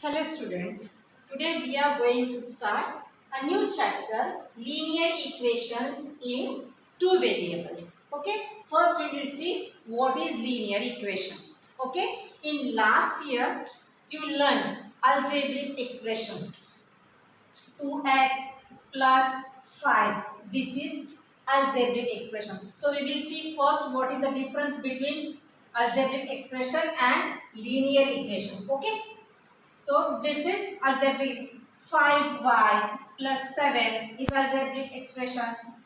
Hello students, today we are going to start a new chapter, linear equations in two variables. Okay, first we will see what is linear equation. Okay, in last year you learned algebraic expression 2x plus 5. This is algebraic expression. So we will see first what is the difference between algebraic expression and linear equation. Okay. So this is algebraic 5y plus 7 is algebraic expression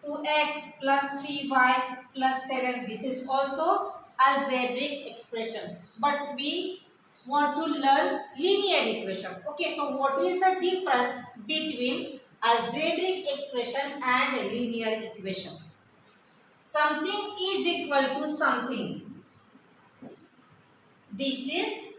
2x plus 3y plus 7. This is also algebraic expression. But we want to learn linear equation. Okay, so what is the difference between algebraic expression and linear equation? Something is equal to something. This is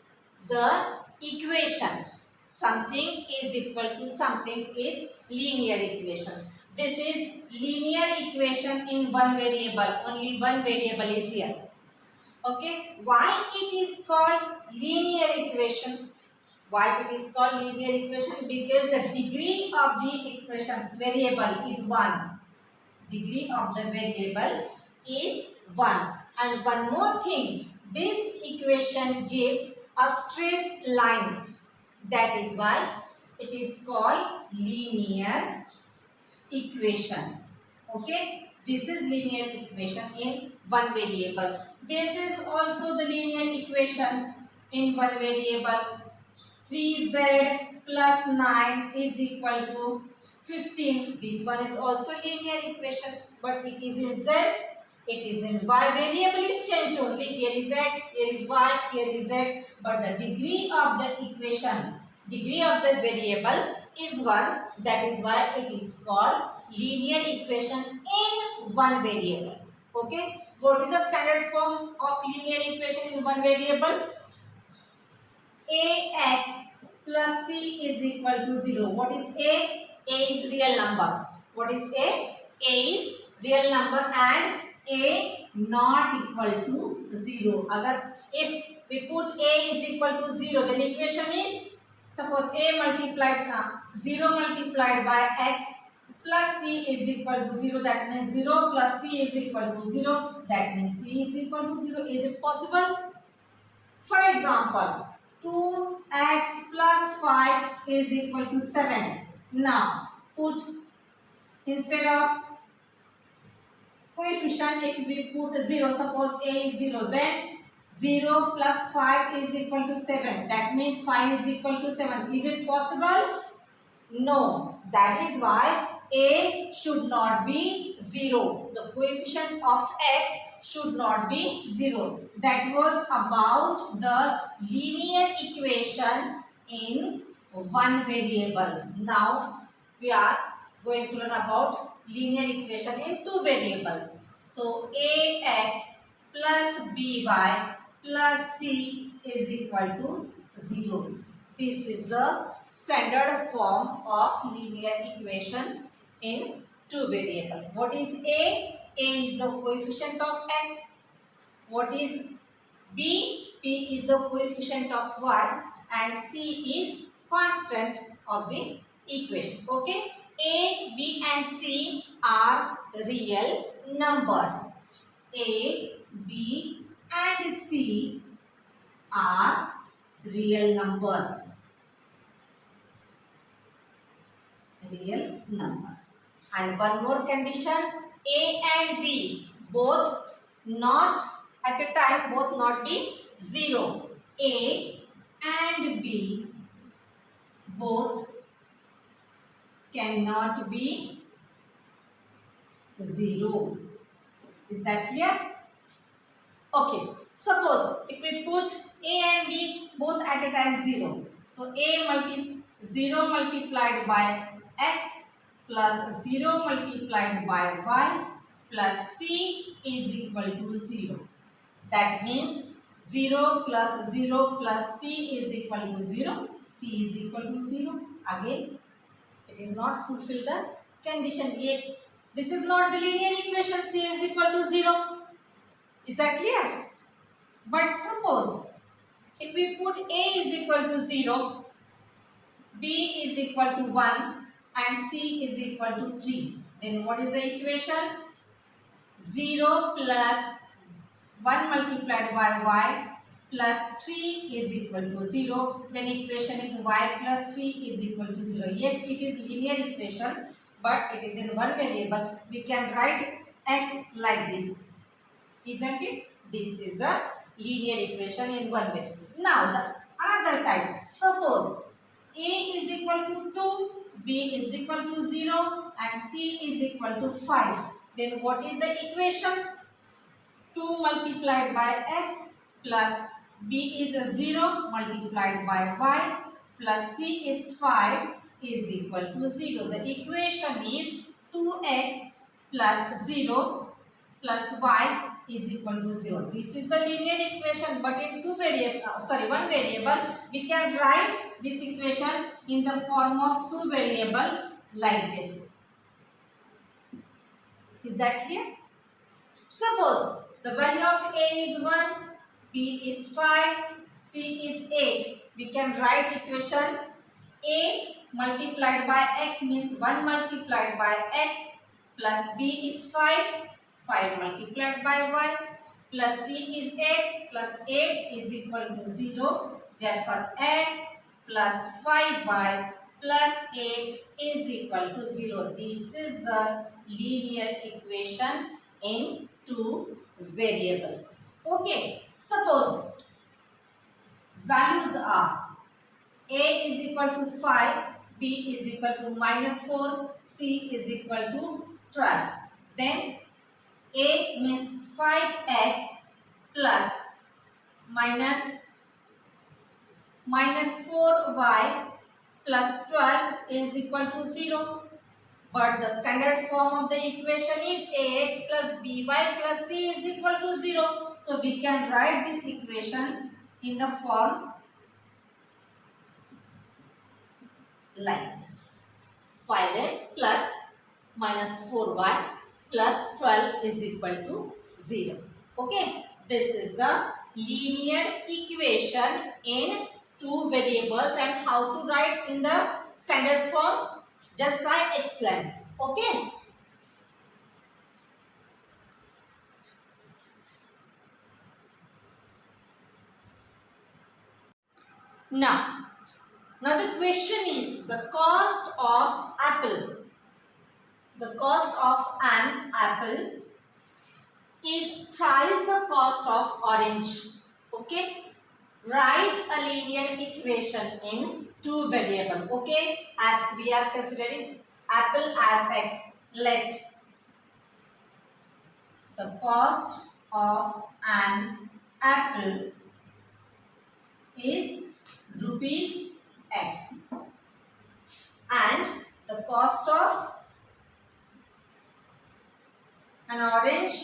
the equation. Something is equal to something is linear equation. This is linear equation in one variable. Only one variable is here. Okay. Why it is called linear equation? Why it is called linear equation? Because the degree of the expression variable is 1. Degree of the variable is 1. And one more thing, this equation gives a straight line. That is why it is called linear equation. Okay, this is linear equation in one variable. This is also the linear equation in one variable. 3z plus 9 is equal to 15. This one is also linear equation, but it is in z, it is in y. Variable is changed only. Here is x, here is y, here is z, but the degree of the equation, degree of the variable is 1. That is why it is called linear equation in one variable. Okay. What is the standard form of linear equation in one variable? Ax plus c is equal to 0. What is A? A is real number. What is A? A is real number and A not equal to 0. Agar if we put A is equal to 0, then equation is, suppose A multiplied 0 multiplied by x plus c is equal to 0. That means 0 plus c is equal to 0. That means c is equal to 0. Is it possible? For example, 2x plus 5 is equal to 7. Now, put instead of coefficient, if we put 0, suppose a is 0, then 0 plus 5 is equal to 7. That means 5 is equal to 7. Is it possible? No. That is why a should not be 0. The coefficient of x should not be 0. That was about the linear equation in one variable. Now we are going to learn about linear equation in two variables. So ax plus by plus c is equal to 0. This is the standard form of linear equation in two variables. What is A? A is the coefficient of x. What is B? B is the coefficient of y and C is constant of the equation. Okay? A, B and C are real numbers. A, B and C are real numbers. Real numbers. And one more condition, A and B both not at a time, both not be 0. A and B both cannot be 0. Is that clear? Okay. Suppose if we put A and B both at a time 0. So A 0 multiplied by x plus 0 multiplied by y plus c is equal to 0. That means 0 plus 0 plus c is equal to 0. C is equal to 0. Again, it is not fulfill the condition A. This is not the linear equation. C is equal to 0. Is that clear? But suppose if we put A is equal to 0, B is equal to 1 and C is equal to 3. Then what is the equation? 0 plus 1 multiplied by y plus 3 is equal to 0. Then equation is y plus 3 is equal to 0. Yes, it is linear equation, but it is in one variable. We can write x like this. Isn't it? This is the linear equation in one way. Now the another type. Suppose A is equal to 2, B is equal to 0 and C is equal to 5. Then what is the equation? 2 multiplied by x plus B is a 0 multiplied by y plus C is 5 is equal to 0. The equation is 2x plus 0 plus y is equal to 0. This is the linear equation, but in one variable, we can write this equation in the form of two variable like this. Is that clear? Suppose the value of A is 1, B is 5, C is 8. We can write equation A multiplied by x means 1 multiplied by x plus B is 5 multiplied by y plus C is 8 plus 8 is equal to 0. Therefore, x plus 5y plus 8 is equal to 0. This is the linear equation in two variables. Okay, suppose values are A is equal to 5, B is equal to -4, C is equal to 12. Then A means 5x plus minus 4y plus 12 is equal to 0. But the standard form of the equation is ax plus by plus c is equal to 0. So we can write this equation in the form like this. 5x plus minus 4y plus 12 is equal to 0. Okay. This is the linear equation in two variables, and how to write in the standard form just I explained. Okay. Now the question is the cost of apple. The cost of an apple is thrice the cost of orange. Okay. Write a linear equation in two variable. Okay. And we are considering apple as x. Let the cost of an apple is rupees x and the cost of an orange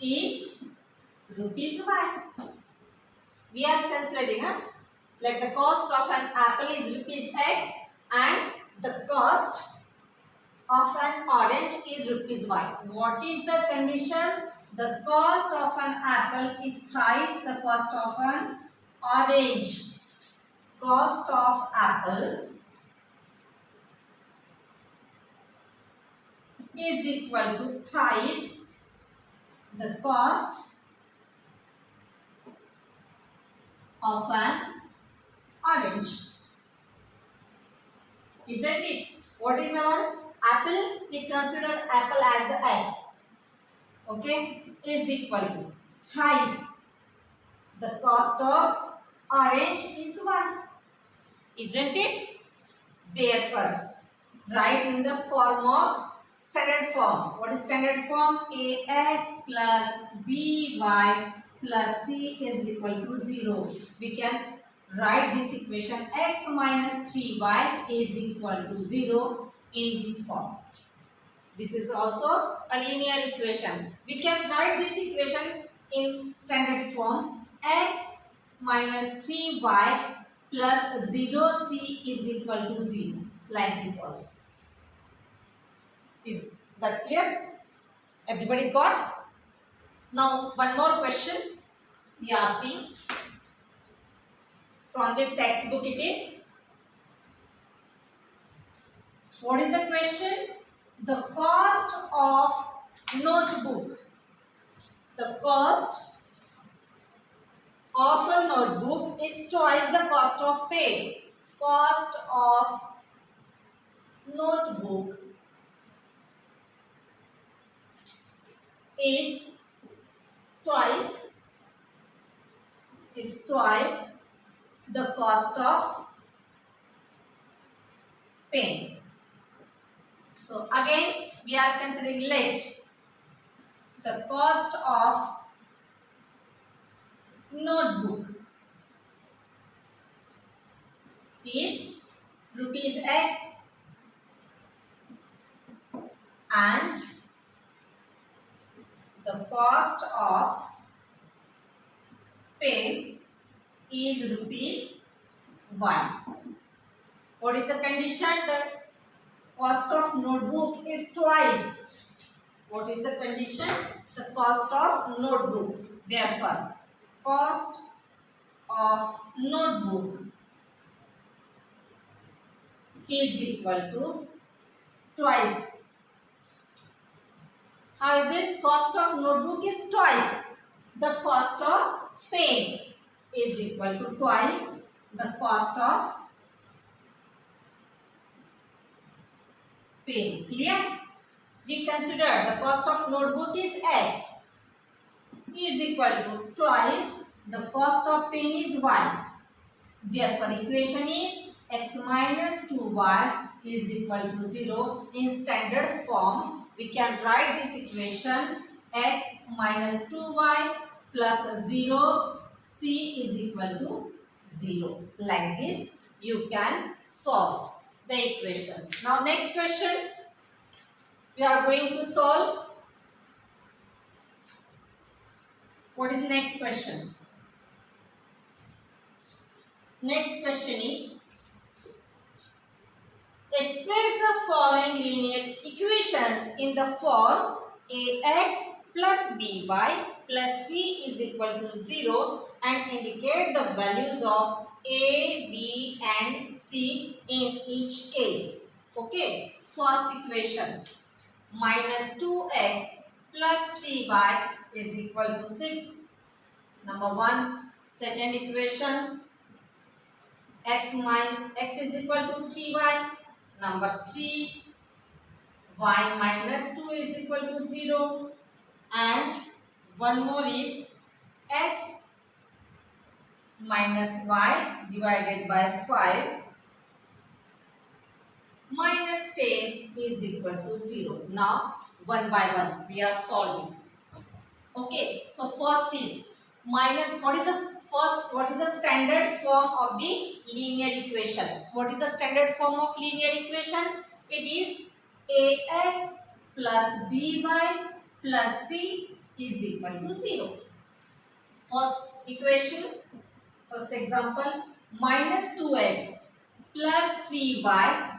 is rupees y. We are considering let the cost of an apple is rupees x and the cost of an orange is rupees y. What is the condition? The cost of an apple is thrice the cost of an orange. Cost of apple is equal to thrice the cost of an orange. Isn't it? What is our apple? We consider apple as s. Okay, is equal to thrice the cost of orange is y. Isn't it? Therefore, write in the form of standard form. What is standard form? Ax plus by plus c is equal to 0. We can write this equation x minus 3y is equal to 0 in this form. This is also a linear equation. We can write this equation in standard form x minus 3y plus 0c is equal to 0, like this also. Is that clear? Everybody got? Now one more question we are seeing. From the textbook it is. What is the question? The cost of notebook. The cost of a notebook is twice the cost of pen. Cost of notebook is twice the cost of pen. So again we are considering let the cost of notebook is rupees X and the cost of pen is rupees Y. What is the condition? The cost of notebook is twice. What is the condition? The cost of notebook. Therefore, cost of notebook is equal to twice. How is it? Cost of notebook is twice the cost of pen is equal to twice the cost of pen. Clear? We consider the cost of notebook is X is equal to twice the cost of pen is Y. Therefore, equation is X minus 2Y is equal to 0. In standard form, we can write this equation X minus 2Y plus 0, C is equal to 0. Like this, you can solve the equations. Now, next question, we are going to solve. What is the next question? Next question is, express the following linear equations in the form ax plus by plus c is equal to 0 and indicate the values of a, b and c in each case. Okay, first equation minus 2x plus 3y is equal to 6. Number 1. Second equation x is equal to 3y. Number 3, y minus 2 is equal to 0. And one more is x minus y divided by 5 minus 10 is equal to 0. Now, one by one we are solving. Okay, so first is minus, what is the standard form of the linear equation? What is the standard form of linear equation? It is ax plus by plus c is equal to 0. First equation, first example, minus 2x plus 3y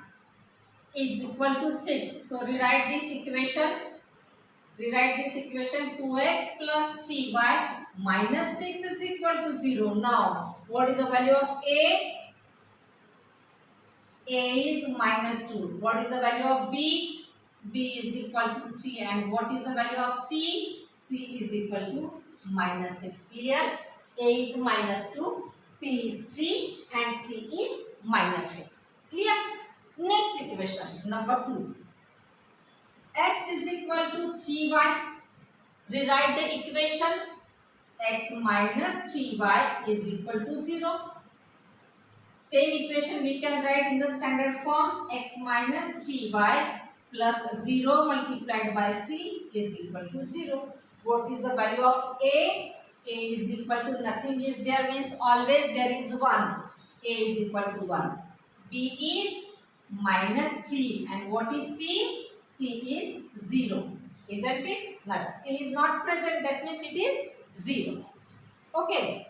is equal to 6. So rewrite this equation. Rewrite this equation 2x plus 3y minus 6 is equal to 0. Now, what is the value of a? A is minus 2. What is the value of b? B is equal to 3. And what is the value of c? C is equal to minus 6. Clear? A is minus 2, p is 3 and c is minus 6. Clear? Next equation, number 2. X is equal to 3y. Rewrite the equation. X minus 3y is equal to 0. Same equation we can write in the standard form. X minus 3y plus 0 multiplied by c is equal to 0. What is the value of a? A is equal to nothing is there, means always there is 1. A is equal to 1. B is minus 3 and what is c? C is 0. Isn't it? No, c is not present, that means it is 0. Okay.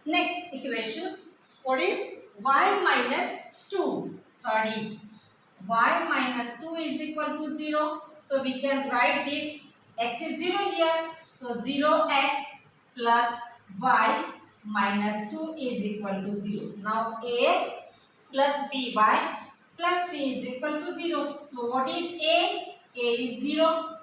Next equation. What is y minus 2? Third is y minus 2 is equal to 0. So we can write this, x is 0 here. So 0x plus y minus 2 is equal to 0. Now ax plus by plus c is equal to 0. So what is a? A is 0,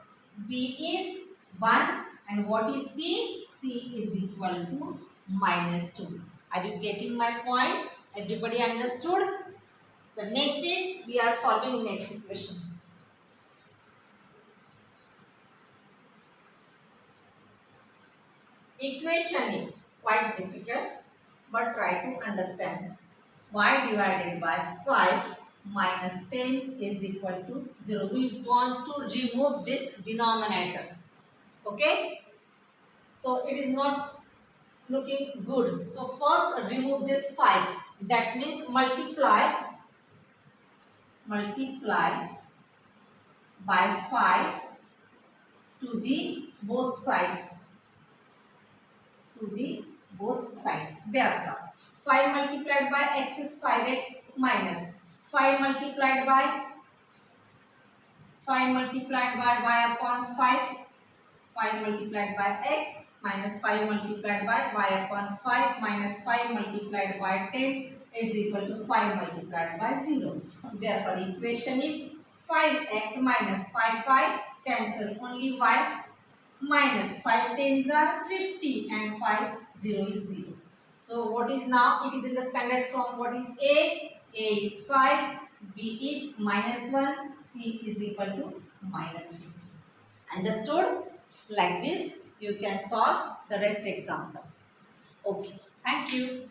b is 1, and what is c? C is equal to minus 2. Are you getting my point? Everybody understood? The next is we are solving next equation. Equation is quite difficult, but try to understand. Y divided by 5 minus 10 is equal to 0. We want to remove this denominator. Okay? So it is not looking good. So first remove this 5. That means multiply by 5 to the both sides. Therefore, 5 multiplied by x is 5x minus 5 multiplied by y upon 5. 5 multiplied by x minus 5 multiplied by y upon 5 minus 5 multiplied by 10 is equal to 5 multiplied by 0. Therefore, the equation is 5x minus 5 cancel, only y minus 5 tens are 50 and 5 0 is 0. So what is now? It is in the standard form. What is a? A is 5, b is minus 1, c is equal to minus 50. Understood? Like this you can solve the rest examples. Okay, thank you.